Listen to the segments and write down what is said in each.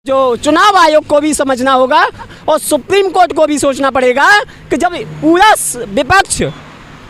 जो चुनाव आयोग को भी समझना होगा और सुप्रीम कोर्ट को भी सोचना पड़ेगा कि जब पूरा विपक्ष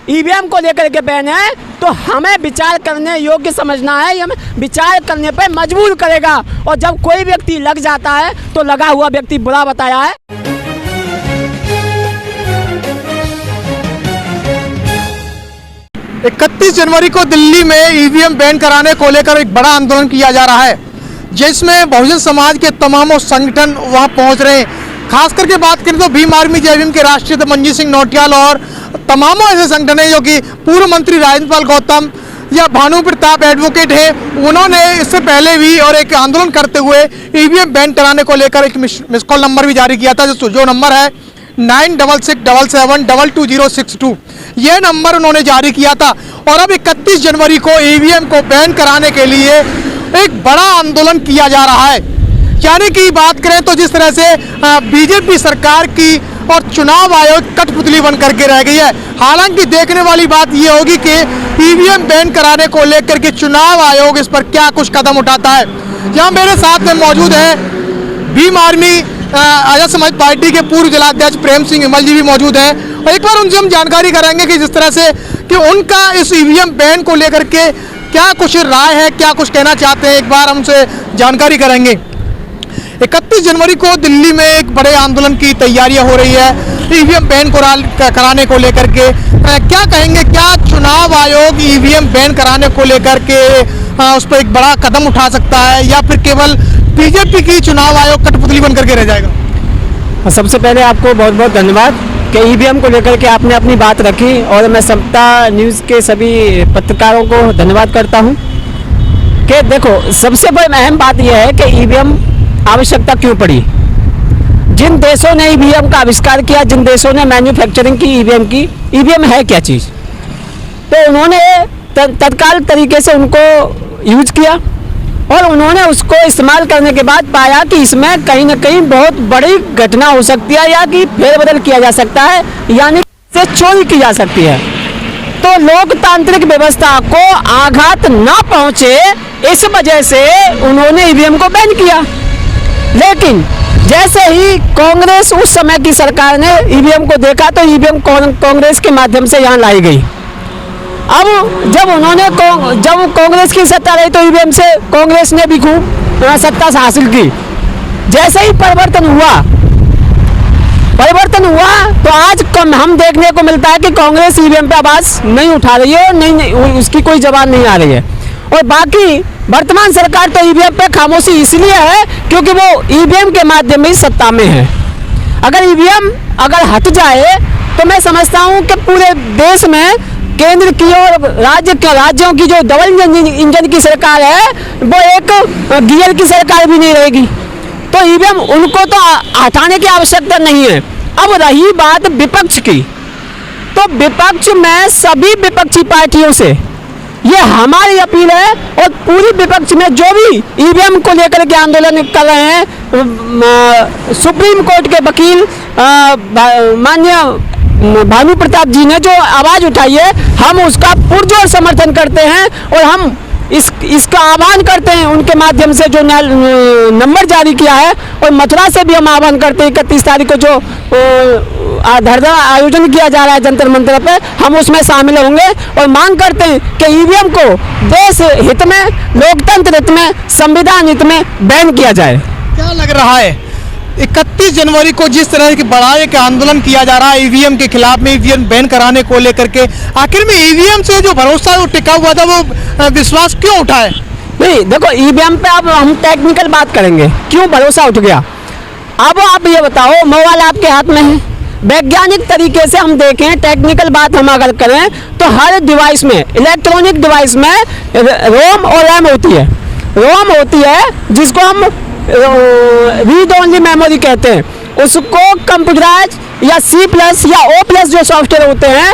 ईवीएम को लेकर के बैन है तो हमें विचार करने योग्य समझना है, हमें विचार करने पर मजबूर करेगा। और जब कोई व्यक्ति लग जाता है तो लगा हुआ व्यक्ति बुरा बताया है। 31 जनवरी को दिल्ली में ईवीएम बैन कराने को लेकर एक बड़ा आंदोलन किया जा रहा है, जिसमें बहुजन समाज के तमाम संगठन वहां पहुंच रहे हैं। खास करके बात करें तो भीम आर्मी जय भीम के राष्ट्रीय मंजीत सिंह नौटियाल और तमाम ऐसे संगठन हैं जो कि पूर्व मंत्री राजेंद्र पाल गौतम या भानु प्रताप एडवोकेट है, उन्होंने इससे पहले भी और एक आंदोलन करते हुए ईवीएम बैन कराने को लेकर एक मिस कॉल नंबर भी जारी किया था, जो नंबर है 9667722062। यह नंबर उन्होंने जारी किया था। और अब 31 जनवरी को ईवीएम को बैन कराने के लिए एक बड़ा आंदोलन किया जा रहा है। यानी कि बात करें तो जिस तरह से बीजेपी सरकार की और चुनाव आयोग कठपुतली बन करके रह गई है। हालांकि देखने वाली बात यह होगी कि ईवीएम बैन कराने को लेकर के चुनाव आयोग इस पर क्या कुछ कदम उठाता है। यहाँ मेरे साथ में मौजूद है भीम आर्मी आजाद समाज पार्टी के पूर्व जिलाध्यक्ष प्रेम सिंह हिमल जी भी मौजूद हैं। और एक बार उनसे हम जानकारी करेंगे कि जिस तरह से कि उनका इस ईवीएम बैन को लेकर के क्या कुछ राय है, क्या कुछ कहना चाहते हैं, एक बार हमसे जानकारी करेंगे। 31 जनवरी को दिल्ली में एक बड़े आंदोलन की तैयारियां हो रही है ईवीएम बैन कराने को लेकर के। क्या कहेंगे, क्या चुनाव आयोग ईवीएम बैन कराने को लेकर के उस पर एक बड़ा कदम उठा सकता है या फिर केवल बीजेपी की चुनाव आयोग कठपुतली बन करके रह जाएगा? सबसे पहले आपको बहुत बहुत धन्यवाद कि ईवीएम को लेकर के आपने अपनी बात रखी और मैं समता न्यूज़ के सभी पत्रकारों को धन्यवाद करता हूं कि देखो, सबसे बड़ी अहम बात यह है कि ईवीएम आवश्यकता क्यों पड़ी। जिन देशों ने ईवीएम का आविष्कार किया, जिन देशों ने मैन्युफैक्चरिंग की ईवीएम की, ईवीएम है क्या चीज़, तो उन्होंने तत्काल तरीके से उनको यूज किया और उन्होंने उसको इस्तेमाल करने के बाद पाया कि इसमें कहीं ना कहीं बहुत बड़ी घटना हो सकती है या कि फेरबदल किया जा सकता है, यानी से चोरी की जा सकती है। तो लोकतांत्रिक व्यवस्था को आघात ना पहुंचे, इस वजह से उन्होंने ईवीएम को बैन किया। लेकिन जैसे ही कांग्रेस उस समय की सरकार ने ईवीएम को देखा तो ईवीएम कांग्रेस के माध्यम से यहाँ लाई गई। अब जब कांग्रेस की सत्ता रही तो ईवीएम से कांग्रेस ने भी खूब सत्ता हासिल की। जैसे ही परिवर्तन हुआ तो आज हम देखने को मिलता है कि कांग्रेस ईवीएम पे आवाज नहीं उठा रही है और नहीं उसकी कोई जवाब नहीं आ रही है। और बाकी वर्तमान सरकार तो ईवीएम पे खामोशी इसलिए है क्योंकि वो ईवीएम के माध्यम में सत्ता में है। अगर ईवीएम हट जाए तो मैं समझता हूँ कि पूरे देश में केंद्र की और राज्यों की जो डबल इंजन की सरकार है वो एक गियर की सरकार भी नहीं रहेगी। तो ईवीएम उनको तो हटाने की आवश्यकता नहीं है। अब रही बात विपक्ष की, तो विपक्ष में सभी विपक्षी पार्टियों से ये हमारी अपील है और पूरी विपक्ष में जो भी ईवीएम को लेकर के आंदोलन कर रहे हैं, सुप्रीम कोर्ट के वकील माननीय भानु प्रताप जी ने जो आवाज़ उठाई है, हम उसका पुरजोर समर्थन करते हैं और हम इसका आह्वान करते हैं उनके माध्यम से जो नंबर जारी किया है। और मथुरा से भी हम आह्वान करते हैं 31 तारीख को जो धरना आयोजन किया जा रहा है जंतर मंतर पे, हम उसमें शामिल होंगे और मांग करते हैं कि ईवीएम को देश हित में, लोकतंत्र हित में, संविधान हित में बैन किया जाए। क्या लग रहा है 31 जनवरी को जिस तरह के बड़ा एक आंदोलन किया जा रहा है ईवीएम के खिलाफ में, ईवीएम बैन कराने को लेकर के, आखिर में ईवीएम से जो भरोसा वो टिका हुआ था वो विश्वास क्यों उठा है? नहीं देखो, ईवीएम पे अब हम टेक्निकल बात करेंगे, क्यों भरोसा उठ गया। अब आप ये बताओ, मोबाइल आपके हाथ में है, वैज्ञानिक तरीके से हम देखें, टेक्निकल बात हम अगर करें तो हर डिवाइस में, इलेक्ट्रॉनिक डिवाइस में रोम और रैम होती है। रोम होती है जिसको हम रीड ओनली मेमोरी कहते हैं, उसको कंप्यूटराइज या C+ या O+ जो सॉफ्टवेयर होते हैं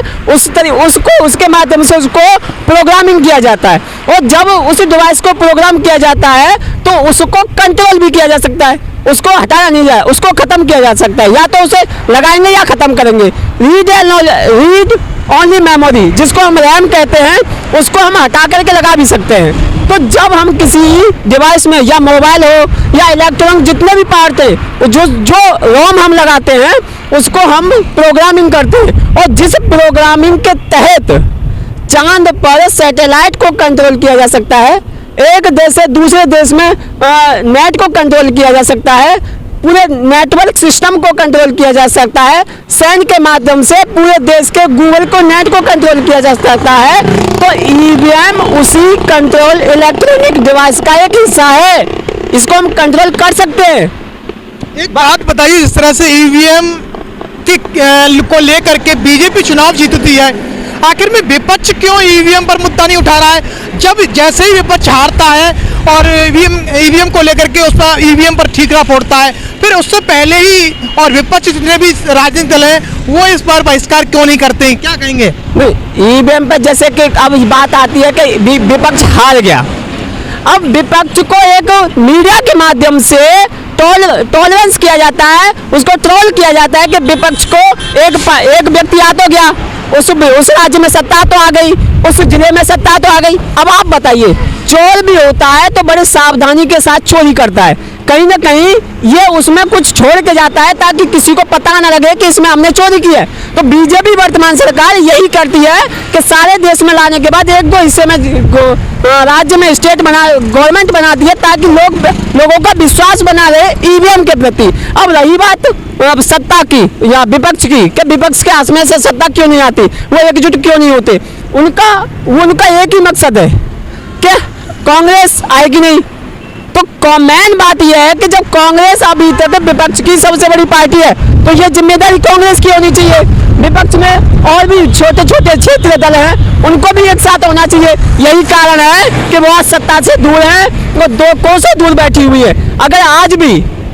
उसके माध्यम से उसको प्रोग्रामिंग किया जाता है। और जब उस डिवाइस को प्रोग्राम किया जाता है तो उसको कंट्रोल भी किया जा सकता है, उसको हटाया नहीं जाए, उसको खत्म किया जा सकता है, या तो उसे लगाएंगे या खत्म करेंगे। रीड ओनली मेमोरी जिसको हम रैम कहते हैं, उसको हम हटा करके लगा भी सकते हैं। तो जब हम किसी डिवाइस में या मोबाइल हो या इलेक्ट्रॉनिक जितने भी पार्ट है जो रोम हम लगाते हैं उसको हम प्रोग्रामिंग करते हैं, और जिस प्रोग्रामिंग के तहत चांद पर सैटेलाइट को कंट्रोल किया जा सकता है, एक देश से दूसरे देश में नेट को कंट्रोल किया जा सकता है, पूरे नेटवर्क सिस्टम को कंट्रोल किया जा सकता है, सैन्य के माध्यम से पूरे देश के गूगल को नेट को कंट्रोल किया जा सकता है। तो ईवीएम उसी कंट्रोल इलेक्ट्रॉनिक डिवाइस का एक हिस्सा है, इसको हम कंट्रोल कर सकते हैं। एक बात बताइए, जिस तरह से ईवीएम को लेकर के बीजेपी चुनाव जीतती है, आखिर में विपक्ष क्यों ईवीएम पर मुद्दा नहीं उठा रहा है? जब जैसे ही विपक्ष हारता है और ईवीएम को लेकर के उस पर ईवीएम पर ठीकरा फोड़ता है, फिर उससे पहले ही और विपक्ष जितने भी राजनीतिक दल हैं वो इस पर बहिष्कार क्यों नहीं करते? क्या कहेंगे? ईवीएम पर जैसे कि अब बात आती है कि विपक्ष हार गया, अब विपक्ष को एक मीडिया के माध्यम से टॉलरेंस किया जाता है, उसको ट्रोल किया जाता है कि विपक्ष को एक व्यक्ति आ तो गया, उस राज्य में सत्ता तो आ गई, उस जिले में सत्ता तो आ गई। अब आप बताइए, चोर भी होता है तो बड़े सावधानी के साथ चोरी करता है, कहीं ना कहीं ये उसमें कुछ छोड़ के जाता है ताकि किसी को पता ना लगे कि इसमें हमने चोरी की है। तो बीजेपी वर्तमान सरकार यही करती है कि सारे देश में लाने के बाद एक दो हिस्से में राज्य में स्टेट गवर्नमेंट बनाती है ताकि लोगों का विश्वास बना रहे ईवीएम के प्रति। अब रही बात अब सत्ता की या विपक्ष की, कि विपक्ष के हाथ में से सत्ता क्यों नहीं आती, वो एकजुट क्यों नहीं होते, उनका एक ही मकसद है कि कांग्रेस आएगी नहीं। तो मेन बात यह है कि जब कांग्रेस अभी तक विपक्ष की सबसे बड़ी पार्टी है तो ये जिम्मेदारी कांग्रेस की होनी चाहिए। विपक्ष में और भी छोटे छोटे क्षेत्रीय दल हैं, उनको भी एक साथ होना चाहिए। यही कारण है कि वो आज सत्ता से दूर हैं, वो दो कोसों दूर बैठी हुई है। अगर आज भी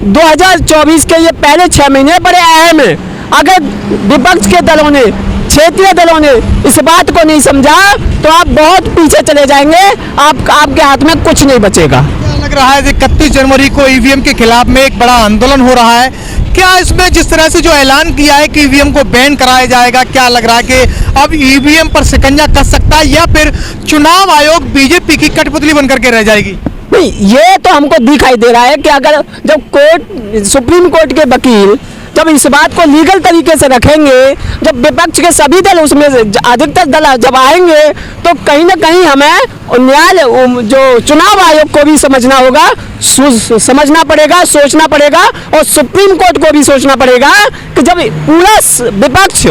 2024 के ये पहले 6 महीने बड़े अहम हैं, अगर विपक्ष के दलों ने, क्षेत्रीय दलों ने इस बात को नहीं समझा तो आप बहुत पीछे चले जाएंगे, आपके हाथ में कुछ नहीं बचेगा। लग रहा है कि 31 जनवरी को ईवीएम के खिलाफ में एक बड़ा आंदोलन हो रहा है, क्या इसमें जिस तरह से जो ऐलान किया है कि ईवीएम को बैन कराया जाएगा, क्या लग रहा है कि अब ईवीएम पर शिकंजा कस सकता है या फिर चुनाव आयोग बीजेपी की कठपुतली बनकर के रह जाएगी? नहीं, ये तो हमको दिखाई दे रहा है कि अगर जब सुप्रीम कोर्ट के वकील जब इस बात को लीगल तरीके से रखेंगे, जब विपक्ष के सभी दल उसमें अधिकतर दल जब आएंगे तो कहीं ना कहीं हमें न्यायालय जो चुनाव आयोग को भी समझना होगा, समझना पड़ेगा, सोचना पड़ेगा, और सुप्रीम कोर्ट को भी सोचना पड़ेगा कि जब पूरा विपक्ष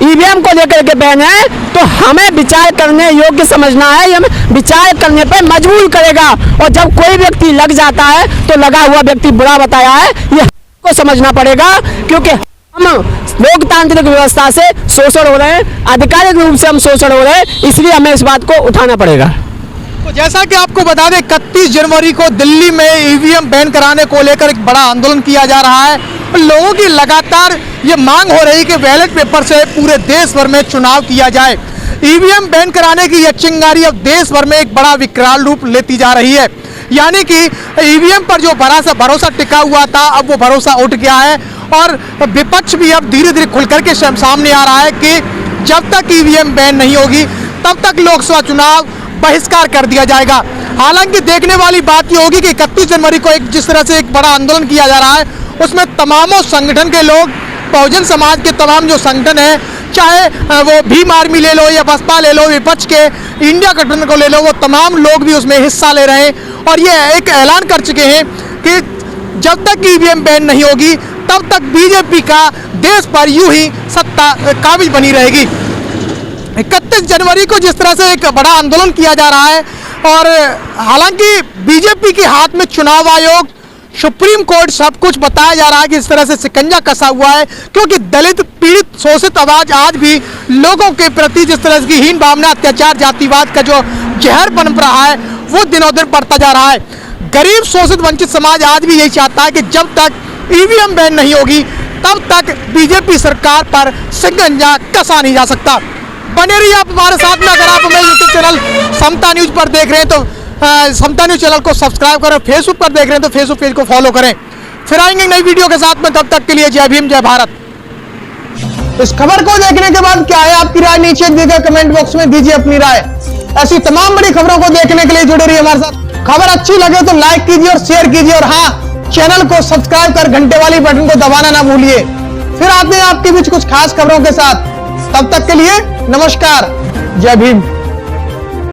ईवीएम को लेकर के बैन है तो हमें विचार करने योग्य समझना है, हमें विचार करने पर मजबूर करेगा। और जब कोई व्यक्ति लग जाता है तो लगा हुआ व्यक्ति बुरा बताया है, ये को समझना पड़ेगा, क्योंकि हम लोकतांत्रिक व्यवस्था से शोषण हो रहे हैं, आधिकारिक रूप से हम शोषण हो रहे हैं, इसलिए हमें इस बात को उठाना पड़ेगा। तो जैसा कि आपको बता दें, 31 जनवरी को दिल्ली में ईवीएम बैन कराने को लेकर एक बड़ा आंदोलन किया जा रहा है। लोगों की लगातार ये मांग हो रही कि बैलेट पेपर से पूरे देश भर में चुनाव किया जाए। ईवीएम बैन कराने की यह चिंगारी अब देश भर में एक बड़ा विकराल रूप लेती जा रही है, यानी कि ईवीएम पर जो भरोसा टिका हुआ था अब वो भरोसा उठ गया है। और विपक्ष भी अब धीरे धीरे खुलकर के सामने आ रहा है कि जब तक ईवीएम बैन नहीं होगी तब तक लोकसभा चुनाव बहिष्कार कर दिया जाएगा। हालांकि देखने वाली बात ये होगी कि 31 जनवरी को जिस तरह से एक बड़ा आंदोलन किया जा रहा है उसमें तमामों संगठन के लोग, बहुजन समाज के तमाम जो संगठन हैं, चाहे वो भीम आर्मी ले लो या बसपा ले लो, विपक्ष के इंडिया गठबंधन को ले लो, वो तमाम लोग भी उसमें हिस्सा ले रहे हैं और ये एक ऐलान कर चुके हैं कि जब तक ईवीएम बैन नहीं होगी तब तक बीजेपी का देश पर यूं ही सत्ता काबिज बनी रहेगी। 31 जनवरी को जिस तरह से एक बड़ा आंदोलन किया जा रहा है और हालांकि बीजेपी के हाथ में चुनाव आयोग, सुप्रीम कोर्ट सब कुछ बताया जा रहा है कि इस तरह से शिकंजा कसा हुआ है, क्योंकि दलित पीड़ित शोषित आवाज आज भी लोगों के प्रति जिस तरह की हीन भावना, अत्याचार, जातिवाद का जो जहर पनप रहा है वो दिनों दिन बढ़ता जा रहा है। गरीब शोषित वंचित समाज आज भी यही चाहता है कि जब तक ईवीएम बैन नहीं होगी तब तक बीजेपी सरकार पर शिकंजा कसा नहीं जा सकता। बने रहिए आप हमारे साथ में। अगर आप हमें यूट्यूब चैनल समता न्यूज पर देख रहे हैं तो समता न्यूज चैनल को सब्सक्राइब करें, फेसबुक पर देख रहे हैं तो फेसबुक पेज को फॉलो करें। फिर आएंगे नई वीडियो के साथ में, तब तक के लिए जय भीम, जय भारत। इस खबर को देखने के बाद क्या है आपकी राय, नीचे दिए गए कमेंट बॉक्स में दीजिए अपनी राय। ऐसी तमाम बड़ी खबरों को देखने के लिए जुड़े रहिए हमारे साथ। खबर अच्छी लगे तो लाइक कीजिए और शेयर कीजिए, और हाँ, चैनल को सब्सक्राइब कर घंटे वाली बटन को दबाना ना भूलिए। फिर आते हैं आपके बीच कुछ खास खबरों के साथ। तब तक के लिए नमस्कार, जय भीम।